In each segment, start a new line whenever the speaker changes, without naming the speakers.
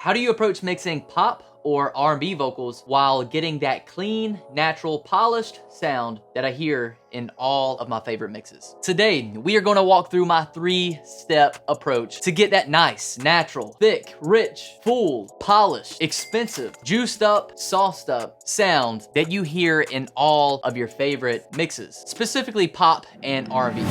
How do you approach mixing pop or R&B vocals while getting that clean, natural, polished sound that I hear in all of my favorite mixes? Today, we are gonna walk through my 3-step approach to get that nice, natural, thick, rich, full, polished, expensive, juiced up, sauced up sound that you hear in all of your favorite mixes, specifically pop and R&B.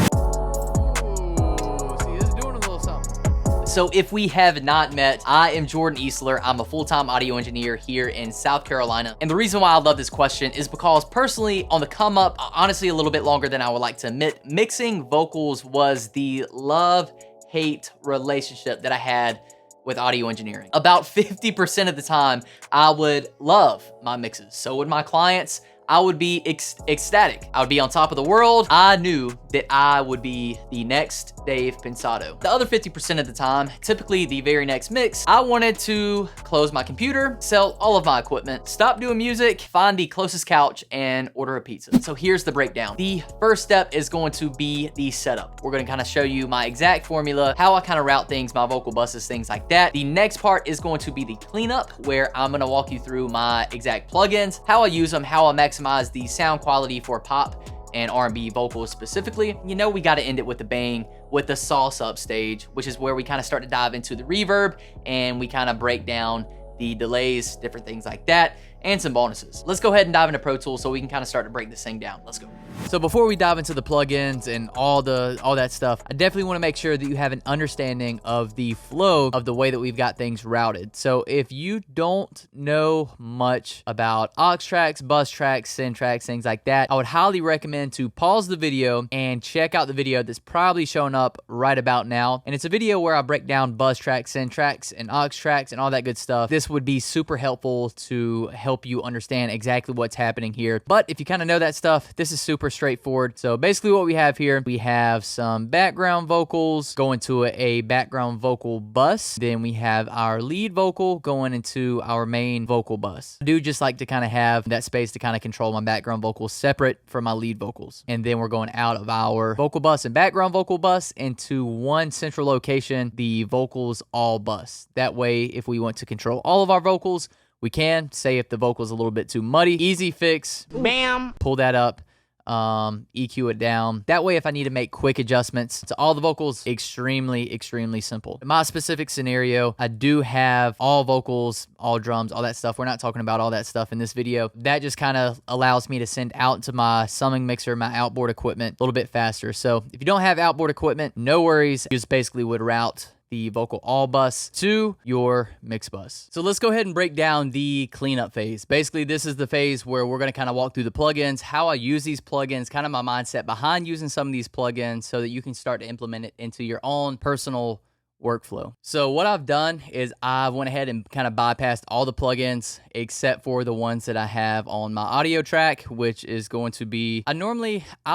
So if we have not met, I am Jordan Eastler. I'm a full-time audio engineer here in South Carolina. And the reason why I love this question is because personally, on the come up, honestly a little bit longer than I would like to admit, mixing vocals was the love-hate relationship that I had with audio engineering. About 50% of the time, I would love my mixes. So would my clients. I would be ecstatic. I would be on top of the world. I knew that I would be the next Dave Pensado. The other 50% of the time, typically the very next mix, I wanted to close my computer, sell all of my equipment, stop doing music, find the closest couch, and order a pizza. So here's the breakdown. The first step is going to be the setup. We're gonna kind of show you my exact formula, how I kind of route things, my vocal buses, things like that. The next part is going to be the cleanup, where I'm gonna walk you through my exact plugins, how I use them, how I maximize the sound quality for pop and R&B vocals specifically. You know, we got to end it with a bang with the sauce up stage, which is where we kind of start to dive into the reverb and we kind of break down the delays, different things like that, and some bonuses. Let's go ahead and dive into Pro Tools so we can kind of start to break this thing down. Let's go. So before we dive into the plugins and all that stuff, I definitely want to make sure that you have an understanding of the flow of the way that we've got things routed. So if you don't know much about aux tracks, bus tracks, send tracks, things like that, I would highly recommend to pause the video and check out the video that's probably showing up right about now. And it's a video where I break down bus tracks, send tracks, and aux tracks, and all that good stuff. This would be super helpful to help you understand exactly what's happening here. But if you kind of know that stuff, this is super straightforward. So basically what we have here, we have some background vocals going to a background vocal bus. Then we have our lead vocal going into our main vocal bus. I do just like to kind of have that space to kind of control my background vocals separate from my lead vocals. And then we're going out of our vocal bus and background vocal bus into one central location, the vocals all bus. That way, if we want to control all of our vocals, we can. Say if the vocal's a little bit too muddy, easy fix, bam, pull that up, EQ it down. That way, if I need to make quick adjustments to all the vocals, extremely simple. In my specific scenario, I do have all vocals, all drums, all that stuff. We're not talking about all that stuff in this video. That just kind of allows me to send out to my summing mixer, my outboard equipment a little bit faster. So if you don't have outboard equipment, no worries. You just basically would route the vocal all bus to your mix bus. So let's go ahead and break down the cleanup phase. Basically, this is the phase where we're going to kind of walk through the plugins, how I use these plugins, kind of my mindset behind using some of these plugins so that you can start to implement it into your own personal workflow. So what I've done is I went ahead and kind of bypassed all the plugins except for the ones that I have on my audio track, which is going to be, I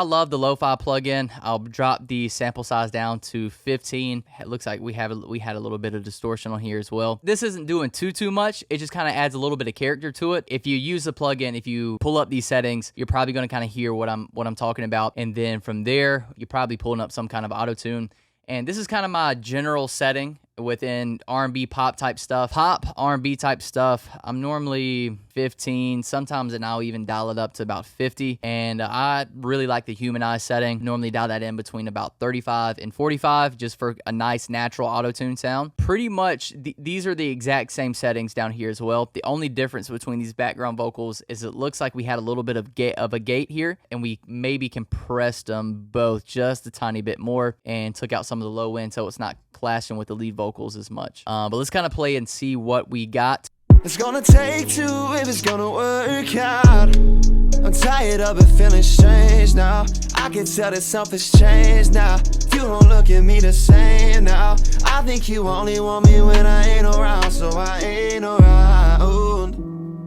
love the lo-fi plugin. I'll drop the sample size down to 15. It looks like we had a little bit of distortion on here as well. This isn't doing too much. It just kind of adds a little bit of character to it. If you use the plugin, if you pull up these settings, you're probably going to kind of hear what I'm talking about. And then from there, you're probably pulling up some kind of auto tune. And this is kind of my general setting within R&B pop type stuff. Pop, R&B type stuff, I'm normally 15, sometimes and I'll even dial it up to about 50. And I really like the humanized setting. Normally dial that in between about 35 and 45 just for a nice natural auto-tune sound. Pretty much these are the exact same settings down here as well. The only difference between these background vocals is it looks like we had a little bit of a gate here and we maybe compressed them both just a tiny bit more and took out some of the low end so it's not clashing with the lead vocals as much. But let's kind of play and see what we got.
It's gonna take two if it's gonna work out. I'm tired of it feeling strange now. I can tell that something's changed now. You don't look at me the same now. I think you only want me when I ain't around, so I ain't around.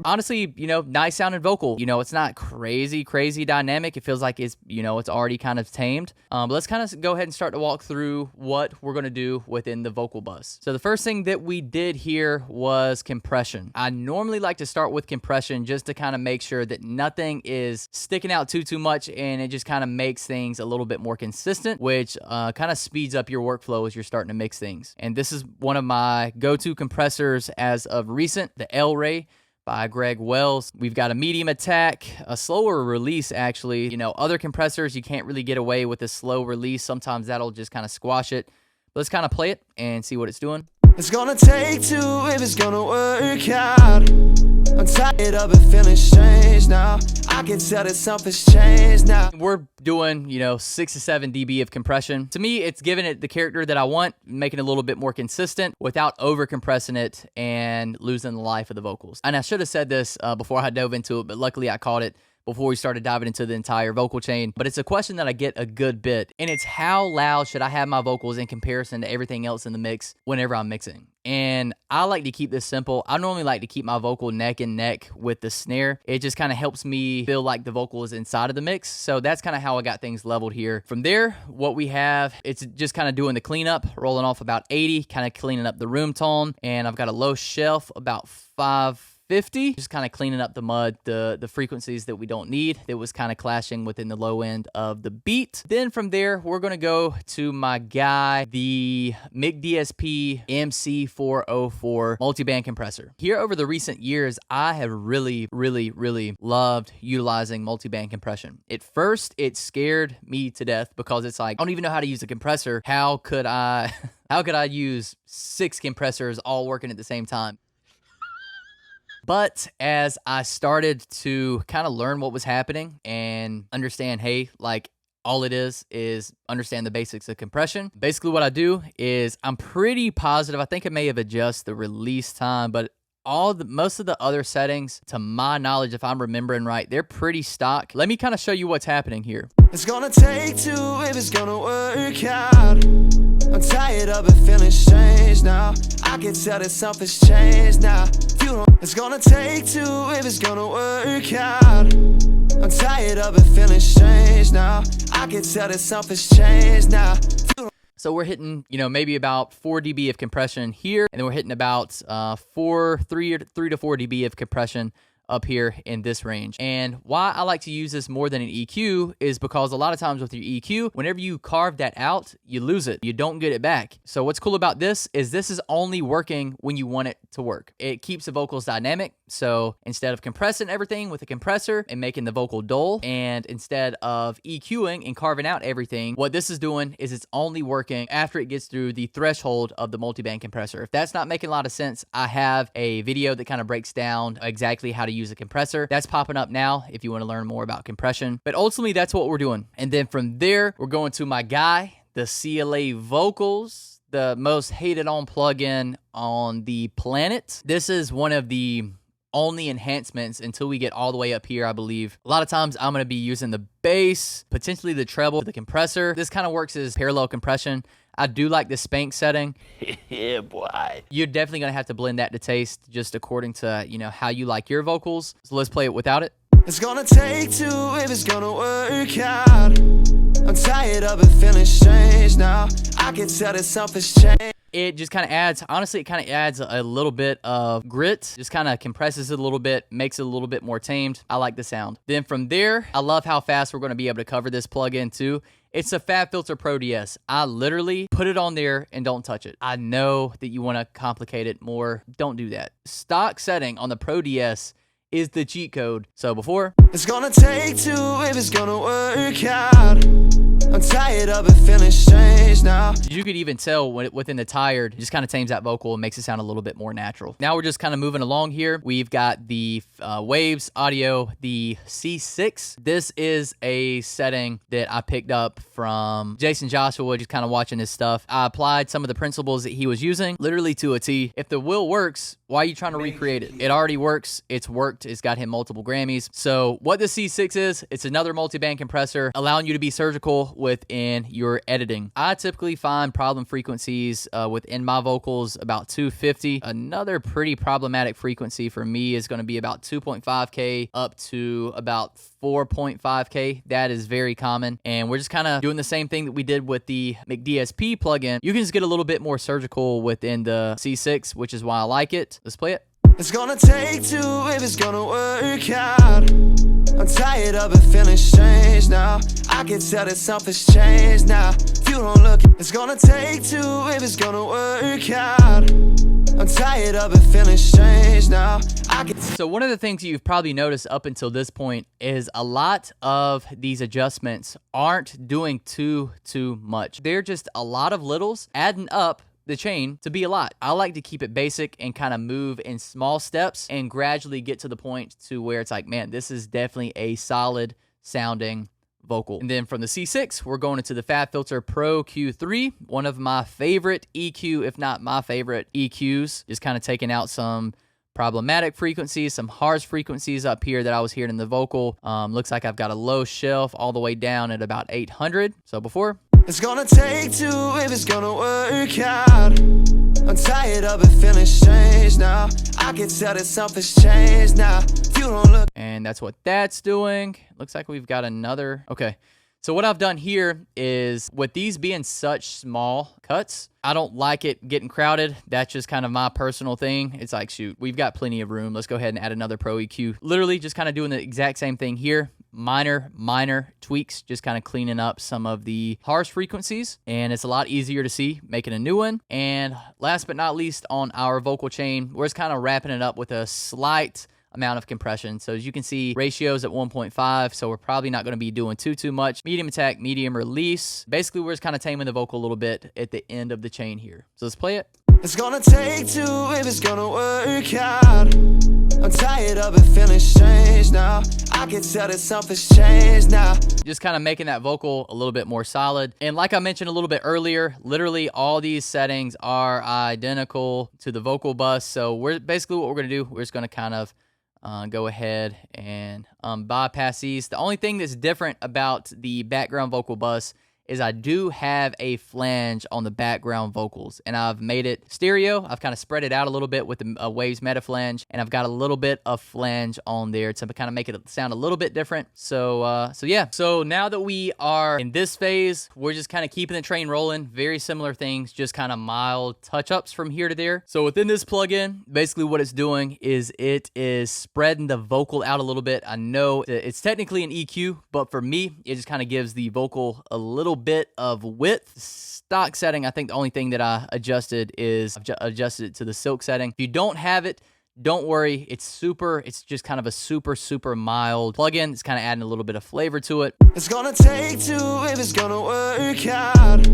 honestly, you know, nice sounding vocal. You know, it's not crazy dynamic. It feels like it's, you know, it's already kind of tamed. But let's kind of go ahead and start to walk through what we're going to do within the vocal bus. So the first thing that we did here was compression. I normally like to start with compression just to kind of make sure that nothing is sticking out too much, and it just kind of makes things a little bit more consistent, which kind of speeds up your workflow as you're starting to mix things. And this is one of my go-to compressors as of recent, the L-Ray by Greg Wells. We've got a medium attack, a slower release actually. You know, other compressors, you can't really get away with a slow release. Sometimes that'll just kind of squash it. Let's kind of play it and see what it's doing.
It's gonna take two if it's gonna work out. I'm tired of it feeling strange now. I can tell that something's changed now.
We're doing, you know, 6 to 7 dB of compression. To me, it's giving it the character that I want, making it a little bit more consistent without over compressing it and losing the life of the vocals. And I should have said this before I dove into it, but luckily I caught it before we started diving into the entire vocal chain. But it's a question that I get a good bit, and it's how loud should I have my vocals in comparison to everything else in the mix whenever I'm mixing? And I like to keep this simple. I normally like to keep my vocal neck and neck with the snare. It just kind of helps me feel like the vocal is inside of the mix. So that's kind of how I got things leveled here. From there, what we have, it's just kind of doing the cleanup, rolling off about 80, kind of cleaning up the room tone. And I've got a low shelf, about 550, just kind of cleaning up the mud, the frequencies that we don't need that was kind of clashing within the low end of the beat. Then from there, we're going to go to my guy, the MIG DSP MC404 multiband compressor. Here over the recent years, I have really loved utilizing multiband compression. At first, it scared me to death because it's like, I don't even know how to use a compressor. How could I use 6 compressors all working at the same time? But as I started to kind of learn what was happening and understand, hey, like all it is understand the basics of compression. Basically what I do is I'm pretty positive, I think I may have adjusted the release time, but most of the other settings, to my knowledge, if I'm remembering right, they're pretty stock. Let me kind of show you what's happening here.
It's gonna take two if it's gonna work out. I'm tired of it feeling strange now. I can tell that something's changed now. It's gonna take two if it's gonna work out. I'm tired of it feeling strange now. I can tell that something's changed now.
So we're hitting, you know, maybe about 4 dB of compression here, and then we're hitting about 3 to 4 dB of compression up here in this range. And why I like to use this more than an EQ is because a lot of times with your EQ, whenever you carve that out, you lose it. You don't get it back. So what's cool about this is only working when you want it to work. It keeps the vocals dynamic. So instead of compressing everything with a compressor and making the vocal dull, and instead of EQing and carving out everything, what this is doing is it's only working after it gets through the threshold of the multiband compressor. If that's not making a lot of sense, I have a video that kind of breaks down exactly how to use a compressor. That's popping up now if you want to learn more about compression. But ultimately, that's what we're doing. And then from there, we're going to my guy, the CLA Vocals, the most hated on plugin on the planet. This is one of the only enhancements until we get all the way up here, I believe. A lot of times I'm going to be using the bass, potentially the treble, the compressor. This kind of works as parallel compression. I do like the spank setting.
Yeah, boy.
You're definitely going to have to blend that to taste just according to, you know, how you like your vocals. So let's play it without it.
It's gonna take two if it's gonna work out. I'm tired of it feeling strange now. I can tell that something's changed.
It just kind of adds, honestly, it kind of adds a little bit of grit, just kind of compresses it a little bit, makes it a little bit more tamed. I like the sound. Then from there, I love how fast we're going to be able to cover this plugin too. It's a FabFilter Pro DS. I literally put it on there and don't touch it. I know that you want to complicate it more. Don't do that. Stock setting on the Pro DS is the cheat code. So before,
it's gonna take two if it's gonna work out. I'm tired of it feeling strange now.
You could even tell when within the tired, it just kind of tames that vocal and makes it sound a little bit more natural. Now we're just kind of moving along here. We've got the Waves Audio, the C6. This is a setting that I picked up from Jason Joshua, just kind of watching his stuff. I applied some of the principles that he was using, literally to a T. If the wheel works, why are you trying to recreate it? It already works. It's worked. It's got him multiple Grammys. So what the C6 is, it's another multi-band compressor, allowing you to be surgical within your editing. I typically find problem frequencies within my vocals about 250. Another pretty problematic frequency for me is going to be about 2.5K up to about 4.5K. That is very common, and we're just kind of doing the same thing that we did with the McDSP plugin. You can just get a little bit more surgical within the C6, which is why I like it. Let's play it.
It's gonna take two if it's gonna work out. I'm tired of it feeling strange now. I can tell that something's changed now. If you don't look, it's gonna take two if it's gonna work out. I'm tired of it feeling strange now.
So one of the things you've probably noticed up until this point is a lot of these adjustments aren't doing too much. They're just a lot of littles adding up the chain to be a lot. I like to keep it basic and kind of move in small steps and gradually get to the point to where it's like, man, this is definitely a solid sounding vocal. And then from the C6, we're going into the FabFilter Pro Q3, one of my favorite EQ, if not my favorite EQs, just kind of taking out some problematic frequencies, some harsh frequencies up here that I was hearing in the vocal. Looks like I've got a low shelf all the way down at about 800. So before.
It's gonna take two if it's gonna work out. I'm tired of it feeling strange now. I can tell that something's changed now. If you don't look.
And that's what that's doing. Looks like we've got another. Okay. So what I've done here is, with these being such small cuts, I don't like it getting crowded. That's just kind of my personal thing. It's like, shoot, we've got plenty of room. Let's go ahead and add another Pro EQ. Literally just kind of doing the exact same thing here. Minor tweaks, just kind of cleaning up some of the harsh frequencies. And it's a lot easier to see making a new one. And last but not least, on our vocal chain, we're just kind of wrapping it up with a slight amount of compression. So as you can see, ratios at 1.5, so we're probably not going to be doing too much. Medium attack, medium release. Basically, we're just kind of taming the vocal a little bit at the end of the chain here. So let's play it.
It's gonna take two if it's gonna work out. I'm tired of it feeling strange now. I can tell that something's changed now.
Just kind of making that vocal a little bit more solid. And like I mentioned a little bit earlier, literally all these settings are identical to the vocal bus. So we're basically, what we're going to do, we're just going to kind of go ahead and bypass these. The only thing that's different about the background vocal bus is I do have a flange on the background vocals, and I've made it stereo. I've kind of spread it out a little bit with the Waves Meta Flange, and I've got a little bit of flange on there to kind of make it sound a little bit different. So yeah. So now that we are in this phase, we're just kind of keeping the train rolling. Very similar things, just kind of mild touch-ups from here to there. So within this plugin, basically what it's doing is it is spreading the vocal out a little bit. I know it's technically an EQ, but for me, it just kind of gives the vocal a little bit of width. Stock setting, I think the only thing that I adjusted is I've adjusted it to the silk setting. If you don't have it, don't worry. It's just kind of a super mild plugin. It's kind of adding a little bit of flavor to it.
It's gonna take two if it's gonna work out.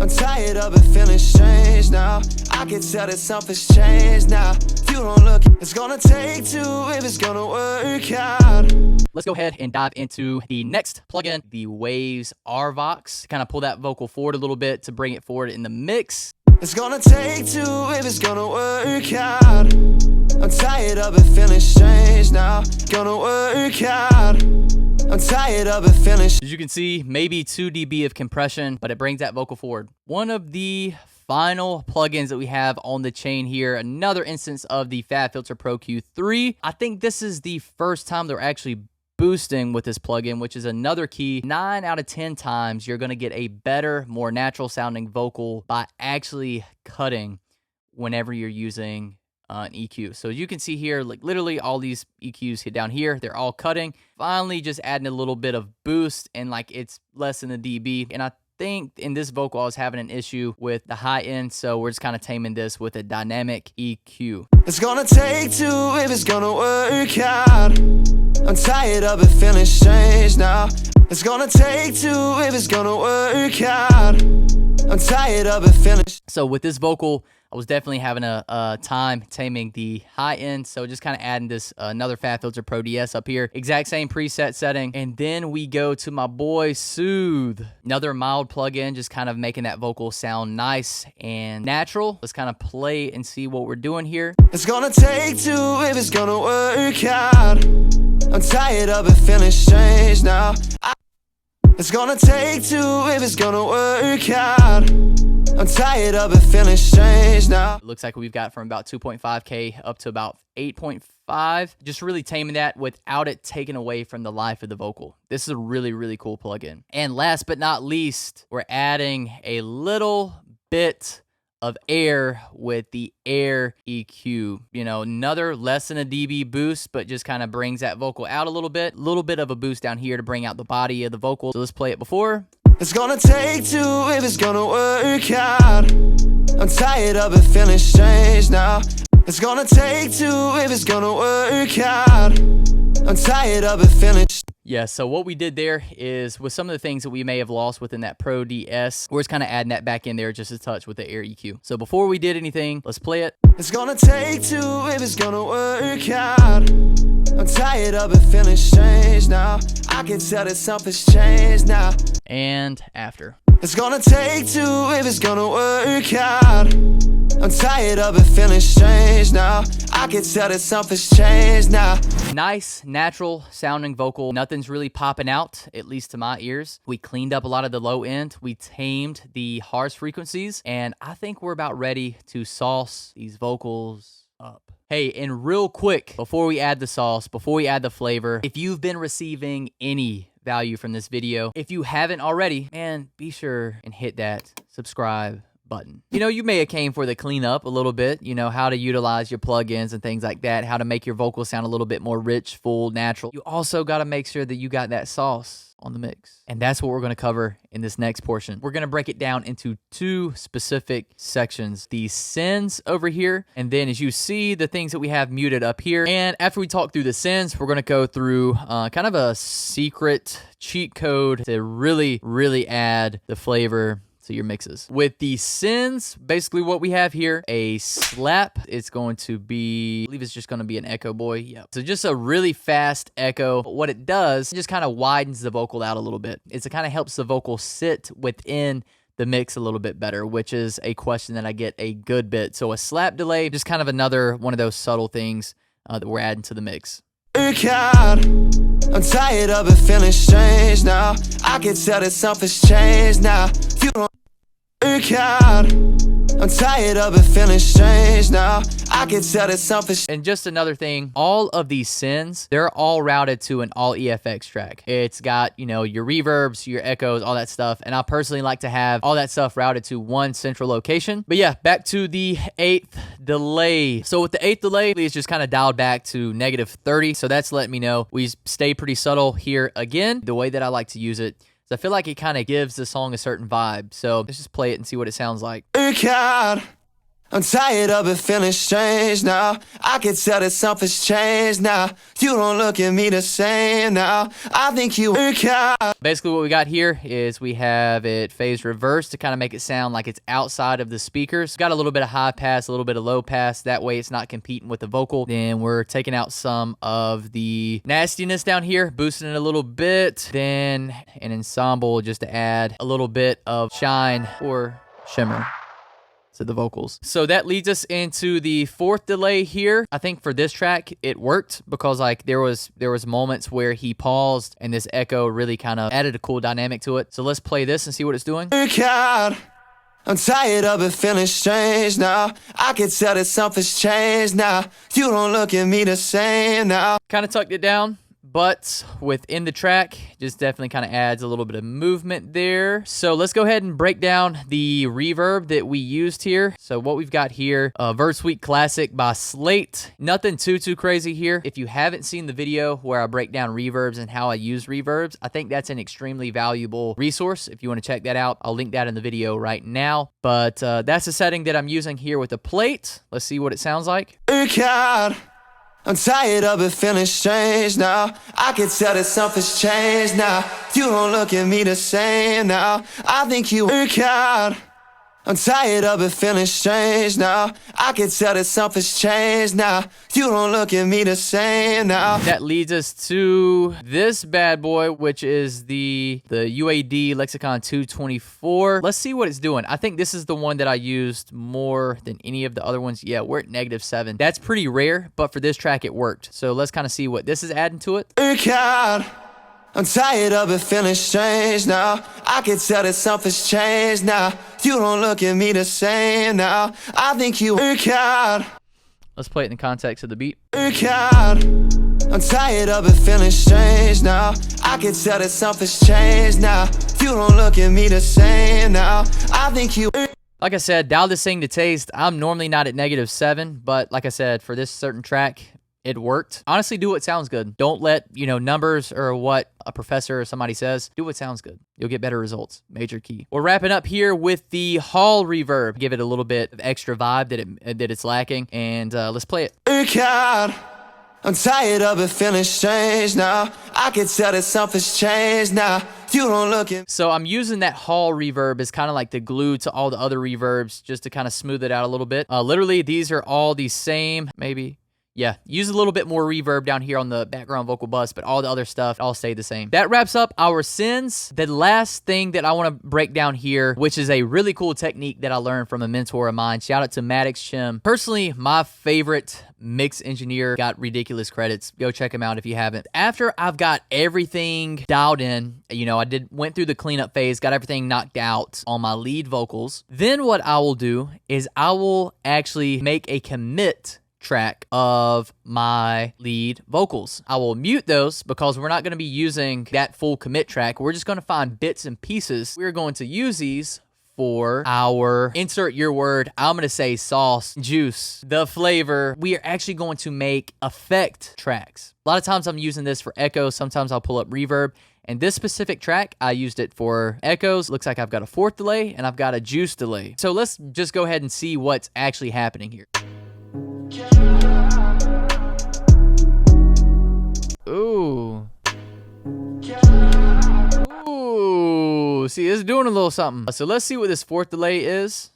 I'm tired of it feeling strange now. I can tell that something's changed now. If you don't look, it's gonna take two if it's gonna work out.
Let's go ahead and dive into the next plugin, the Waves R-Vox. Kind of pull that vocal forward a little bit to bring it forward in the mix.
It's gonna take two if it's gonna work out. I'm tired of it feeling strange now. Gonna work out. I'm tired of it feeling.
As you can see, maybe 2 dB of compression, but it brings that vocal forward. One of the final plugins that we have on the chain here, another instance of the FabFilter Pro Q3. I think this is the first time they're actually boosting with this plugin, which is another key. 9 out of 10 times you're going to get a better, more natural sounding vocal by actually cutting whenever you're using an EQ. So as you can see here, like literally all these EQs hit down here, they're all cutting. Finally just adding a little bit of boost, and like it's less than a dB. And I think in this vocal I was having an issue with the high end, so we're just kind of taming this with a dynamic EQ.
It's gonna take two if it's gonna work out. I'm tired of it feeling strange now. It's gonna take two if it's gonna work out. I'm tired of it feeling.
So with this vocal, I was definitely having a time taming the high end. So just kind of adding this another FabFilter Pro DS up here. Exact same preset setting. And then we go to my boy Soothe. Another mild plugin, just kind of making that vocal sound nice and natural. Let's kind of play and see what we're doing here.
It's gonna take two if it's gonna work out. I'm tired of it feeling strange now. It's gonna take two if it's gonna work out. I'm tired of it feeling strange now.
It looks like we've got from about 2.5K up to about 8.5. Just really taming that without it taking away from the life of the vocal. This is a really, really cool plugin. And last but not least, we're adding a little bit of air with the air EQ. You know, another less than a dB boost, but just kind of brings that vocal out a little bit. A little bit of a boost down here to bring out the body of the vocal. So let's play it before.
It's gonna take two if it's gonna work out. I'm tired of it feeling strange now. It's gonna take two if it's gonna work out. I'm tired of it feeling.
Yeah, so what we did there is with some of the things that we may have lost within that Pro DS, we're just kind of adding that back in there just a touch with the air EQ. So before we did anything, let's play it.
It's gonna take two if it's gonna work out. I'm tired of it feeling strange now. I can tell that something's changed now.
And after.
It's gonna take two if it's gonna work out. I'm tired of it feeling strange now. I can tell that something's changed now.
Nice, natural sounding vocal. Nothing's really popping out, at least to my ears. We cleaned up a lot of the low end. We tamed the harsh frequencies. And I think we're about ready to sauce these vocals up. Hey, and real quick, before we add the sauce, before we add the flavor, if you've been receiving any value from this video, if you haven't already, man, be sure and hit that subscribe button. You know, you may have came for the cleanup a little bit, you know, how to utilize your plugins and things like that, how to make your vocals sound a little bit more rich, full, natural. You also got to make sure that you got that sauce on the mix. And that's what we're going to cover in this next portion. We're going to break it down into two specific sections. The sends over here, and then as you see, the things that we have muted up here. And after we talk through the sends, we're going to go through kind of a secret cheat code to really, really add the flavor to your mixes. With the sends, basically what we have here, a slap. It's going to be, I believe it's just going to be an echo boy. Yep. So just a really fast echo. But what it does, it just kind of widens the vocal out a little bit. It kind of helps the vocal sit within the mix a little bit better, which is a question that I get a good bit. So a slap delay, just kind of another one of those subtle things that we're adding to the mix.
I'm tired of it feeling strange now. I can tell that something's changed now. You don't work out. I'm tired of it feeling strange now. I can tell that something's.
And just another thing, all of these sends, they're all routed to an all EFX track. It's got, you know, your reverbs, your echoes, all that stuff. And I personally like to have all that stuff routed to one central location. But yeah, back to the 8th delay. So with the 8th delay, it's just kind of dialed back to -30. So that's letting me know we stay pretty subtle here again. The way that I like to use it, I feel like it kind of gives the song a certain vibe. So let's just play it and see what it sounds like.
I'm tired of it feeling strange now. I can tell that something's changed now. You don't look at me the same now. I think you work out.
Basically what we got here is we have it phase reverse to kind of make it sound like it's outside of the speakers. Got a little bit of high pass, a little bit of low pass. That way it's not competing with the vocal. Then we're taking out some of the nastiness down here, boosting it a little bit. Then an ensemble just to add a little bit of shine or shimmer to the vocals. So that leads us into the 4th delay here. I think for this track it worked because like there was moments where he paused and this echo really kind of added a cool dynamic to it. So let's play this and see what it's doing.
I'm tired of it feeling strange now. I can tell that something's changed now. You don't look at me the same now.
Kind of tucked it down, but within the track, just definitely kind of adds a little bit of movement there. So let's go ahead and break down the reverb that we used here. So what we've got here, Verse Week Classic by Slate. Nothing too crazy here. If you haven't seen the video where I break down reverbs and how I use reverbs, I think that's an extremely valuable resource. If you want to check that out, I'll link that in the video right now. But that's the setting that I'm using here with the plate. Let's see what it sounds like.
I'm tired of it feeling strange now. I can tell that something's changed now. You don't look at me the same now. I think you work out. I'm tired of it feeling strange now. I can tell that something's changed now. You don't look at me the same now.
That leads us to this bad boy, which is the UAD Lexicon 224. Let's see what it's doing. I think this is the one that I used more than any of the other ones. Yeah, we're at -7. That's pretty rare, but for this track it worked. So let's kind of see what this is adding to it.
I'm tired of it feeling strange now. I can tell that something's changed now. You don't look at me the same now. I think you work out.
Let's play it in the context of the beat.
Work out. I'm tired of it feeling strange now. I can tell that something's changed now. You don't look at me the same now. I think you.
Like I said, dial this thing to taste. I'm normally not at -7, but like I said, for this certain track, it worked. Honestly, do what sounds good. Don't let, numbers or what a professor or somebody says. Do what sounds good. You'll get better results. Major key. We're wrapping up here with the hall reverb. Give it a little bit of extra vibe that it's lacking. And let's play it.
Work out. I'm tired of it feeling strange now. I can tell that something's changed now. You don't look at.
So I'm using that hall reverb as kind of like the glue to all the other reverbs just to kind of smooth it out a little bit. Literally, these are all the same, maybe. Yeah, use a little bit more reverb down here on the background vocal bus, but all the other stuff all stayed the same. That wraps up our sends. The last thing that I want to break down here, which is a really cool technique that I learned from a mentor of mine. Shout out to Maddox Chim. Personally, my favorite mix engineer, got ridiculous credits. Go check him out if you haven't. After I've got everything dialed in, I went through the cleanup phase, got everything knocked out on my lead vocals. Then what I will do is I will actually make a commit track of my lead vocals. I will mute those because we're not going to be using that full commit track. We're just going to find bits and pieces. We're going to use these for our insert your word. I'm going to say sauce, juice, the flavor. We are actually going to make effect tracks. A lot of times I'm using this for echo. Sometimes I'll pull up reverb. And this specific track, I used it for echoes. Looks like I've got a fourth delay and I've got a juice delay. So let's just go ahead and see what's actually happening here. Ooh. Ooh. See, it's doing a little something. So let's see what this fourth delay is.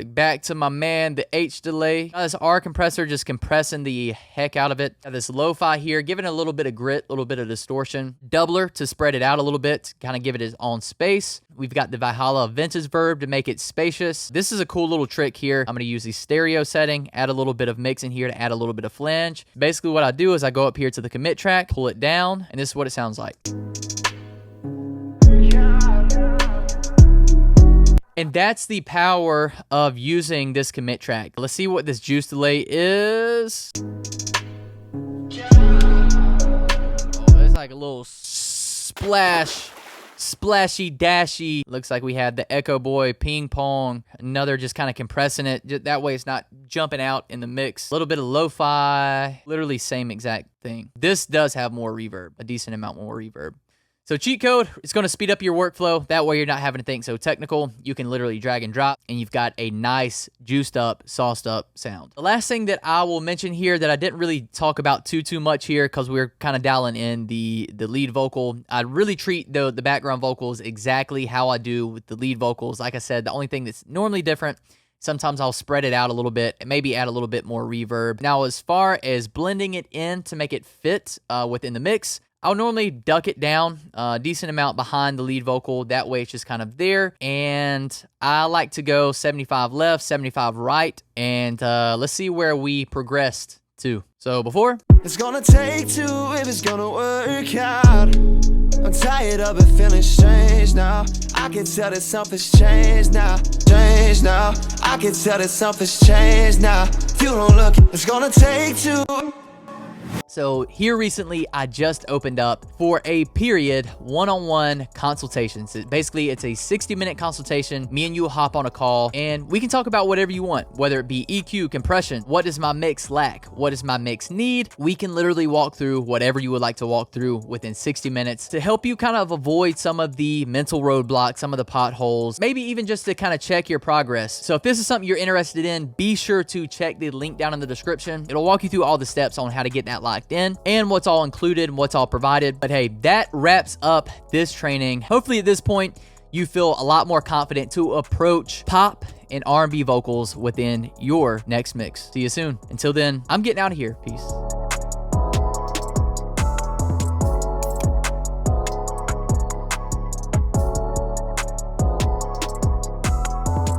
Back to my man, the H delay. This R compressor just compressing the heck out of it. Got this lo-fi here, giving it a little bit of grit, a little bit of distortion. Doubler to spread it out a little bit, kind of give it its own space. We've got the Valhalla vintage verb to make it spacious. This is a cool little trick here. I'm going to use the stereo setting, add a little bit of mix in here to add a little bit of flange. Basically what I do is I go up here to the commit track, pull it down, and this is what it sounds like. And that's the power of using this commit track. Let's see what this juice delay is. Oh, it's like a little splash, splashy, dashy. Looks like we had the Echo Boy, ping pong, another just kind of compressing it. That way it's not jumping out in the mix. A little bit of lo-fi, literally same exact thing. This does have more reverb, a decent amount more reverb. So cheat code, it's going to speed up your workflow. That way you're not having to think so technical. You can literally drag and drop, and you've got a nice, juiced up, sauced up sound. The last thing that I will mention here that I didn't really talk about too much here because we're kind of dialing in the lead vocal. I really treat the background vocals exactly how I do with the lead vocals. Like I said, the only thing that's normally different, sometimes I'll spread it out a little bit and maybe add a little bit more reverb. Now, as far as blending it in to make it fit within the mix, I'll normally duck it down a decent amount behind the lead vocal. That way it's just kind of there. And I like to go 75 left, 75 right. And let's see where we progressed to. So before.
It's gonna take two if it's gonna work out. I'm tired of it feeling strange now. I can tell that something's changed now. Changed now. I can tell that something's changed now. You don't look. It's gonna take two.
So here recently, I just opened up for a period one-on-one consultations. Basically, it's a 60-minute consultation. Me and you will hop on a call and we can talk about whatever you want, whether it be EQ, compression, what does my mix lack? What does my mix need? We can literally walk through whatever you would like to walk through within 60 minutes to help you kind of avoid some of the mental roadblocks, some of the potholes, maybe even just to kind of check your progress. So if this is something you're interested in, be sure to check the link down in the description. It'll walk you through all the steps on how to get that locked in and what's all included and what's all provided. But hey, that wraps up this training. Hopefully at this point you feel a lot more confident to approach pop and R&B vocals within your next mix. See you soon. Until then, I'm getting out of here. Peace.